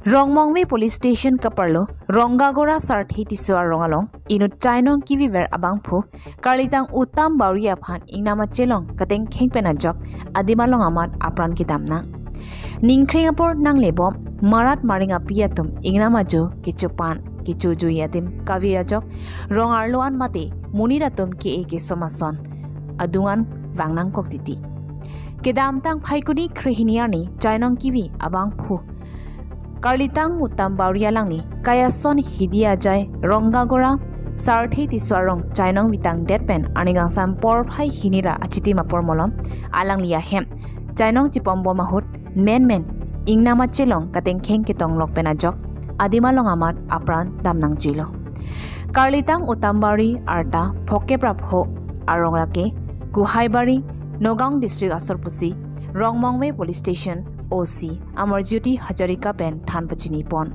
Rongmongwe Police Station Kaparlo, Rongagora Sartha Tisso Arong, inut chainong kiviver abangphu, karlitang utam bauri aphan ingnam achilong, kateng kheng ajok, adimalong amat apran kitamna. Ningkrengapor nang lebom, marat maringa piatum, ingnam ajo, kichupan, kichuju yatim, kavi ajok, rong arloan mate, muniratum ki eke somason, adungan vangnang koktiti. Kedamtang phaikuni krehiniani chainong kivi abangphu. Karlitang utam baurialangni kayason hidia jai Rongagora Sartha Tisso Arong chainong bitang deadpan anigang sampor phai hinira achiti mapor molom alang lia hem chainong chipombo mahut men ingnam achilong kateng kheng kitong lokpen ajok adimalong amat apran damnang jilo Karlitang utam bauri arta phokepra pho arongrake guhaibari Nogong district asorpusi Rongmongwe Police Station OC Amarjyoti Hajarika Pen Thanpachini Pon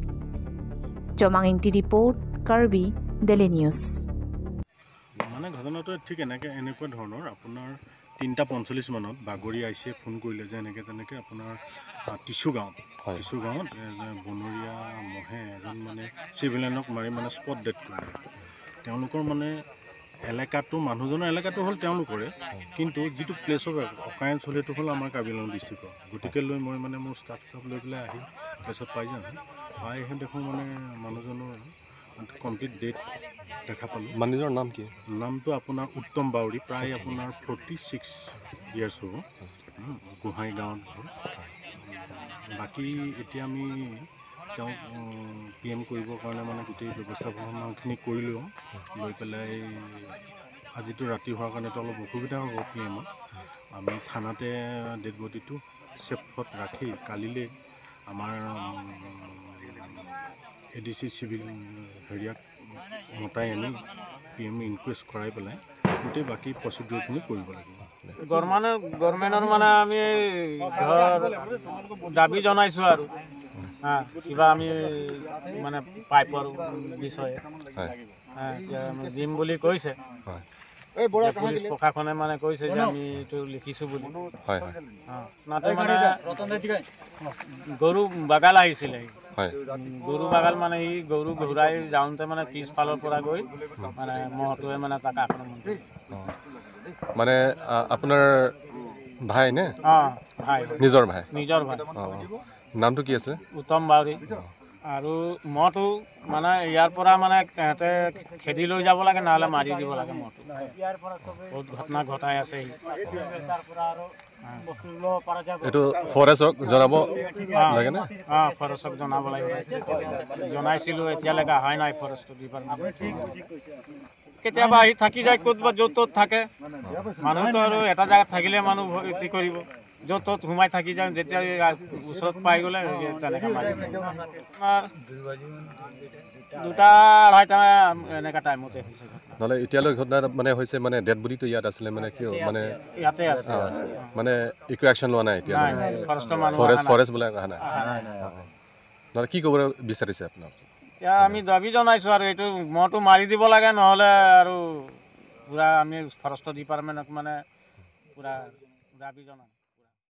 Chomang Inti Report Karbi Daily News মানে ঘটনাটো ঠিক এনেকুৱা ধৰণৰ আপোনাৰ 3:45 মানত বাগৰি আইছে phone কৰিলে যে এনেকে আপোনাৰ টিছু গাঁৱত বনৰীয়া মহে এজন মানে চিভিলিয়ানক মাৰি মানে স্পট ডেথ কৰিলে তেওঁলোকৰ মানে এলেকাটো মানুহজনৰ এলেকাটো হ'ল তেওঁলোকৰে কিন্তু যিটো প্লেছ অফ অকাৰেঞ্চ হ'ল সেইটো হ'ল আমাৰ কাৰ্বি আংলং ডিষ্ট্ৰিক্টৰ গতিকে লৈ মই মানে মোৰ ষ্টাফ লৈ পেলাই আহি প্লেছত পাই যাওঁ পাইহে দেখোঁ মানে মানুহজনৰ কমপ্লিট ডেথ দেখা পালোঁ মানুহজনৰ নাম কি নামটো আপোনাৰ উত্তম বাউৰী প্ৰায় আপোনাৰ 46 ইয়াৰ্ছ হ'ব গোহাঁই গাঁৱত বাকী এতিয়া আমি তেওঁক PM কৰিবৰ কাৰণে মানে গোটেই ব্যৱস্থাপনাখিনি কৰিলোঁ লৈ পেলাই আজিতো ৰাতি হোৱাৰ কাৰণেতো অলপ অসুবিধা হ'ব PMত আমি থানাতে ডেড বডিটো চেফত ৰাখি কালিলৈ আমাৰ ADC চিভিল হেৰিয়াক মতাই আনি PM ইনকুৱেষ্ট কৰাই পেলাই গোটেই বাকী প্ৰচিডিউৰখিনি কৰিব লাগিব গভৰ্ণমেণ্টৰ মানে আমি দাবী জনাইছোঁ আৰু কিবা আমি মানে পাইপৰ বিষয়ে জিম বুলি কৈছে পুলিচ প্ৰশাসনে মানে কৈছে যে আমি এইটো লিখিছোঁ বুলি নাতে মানে গৰু বাগাল আহিছিলে গৰু বাগাল মানে ই গৰু ঘূৰাই যাওঁতে মানে পিছফালৰ পৰা গৈ মানে মহটোৱে মানে তাক আক্ৰমণ কৰে মানে আপোনাৰ ভাই নে ভাই নিজৰ ভাই নামটো কি আছে উত্তম বাউৰী আৰু মহটো মানে ইয়াৰ পৰা মানে তেহেঁতে খেদি লৈ যাব লাগে নহ'লে মাৰি দিব লাগে মহটো বহুত ঘটনা ঘটাই আছে এইটো ফৰেষ্টক জনাব লাগে নে ফৰেষ্টক জনাব লাগিব জনাইছিলোঁ এতিয়ালৈকে অহাই নাই ফৰেষ্ট ডিপাৰ্টমেণ্ট কেতিয়াবা আহি থাকি যায় ক'তবা য'ত ত'ত থাকে মানুহটো আৰু এটা জেগাত থাকিলে মানুহ কি কৰিব য'ত ত'ত সোমাই থাকি যায় যেতিয়া ওচৰত পাই গ'লে তেনেকৈ মাৰি আপোনাৰ 2:30 এনেকুৱা টাইমতে হৈছে নহ'লে এতিয়ালৈ ঘটনা মানে হৈছে মানে ডেড বডিটো ইয়াত আছিলে মানে কিয় মানে ইয়াতে আছে মানে একো একশ্যন লোৱা নাই এতিয়া ফৰেষ্ট বোলে অহা নাই নহ'লে কি ক'ব বিচাৰিছে আপোনাক এতিয়া আমি দাবী জনাইছোঁ আৰু এইটো মহটো মাৰি দিব লাগে নহ'লে আৰু পূৰা আমি ফৰেষ্ট ডিপাৰ্টমেণ্টক মানে পূৰা দাবী জনাম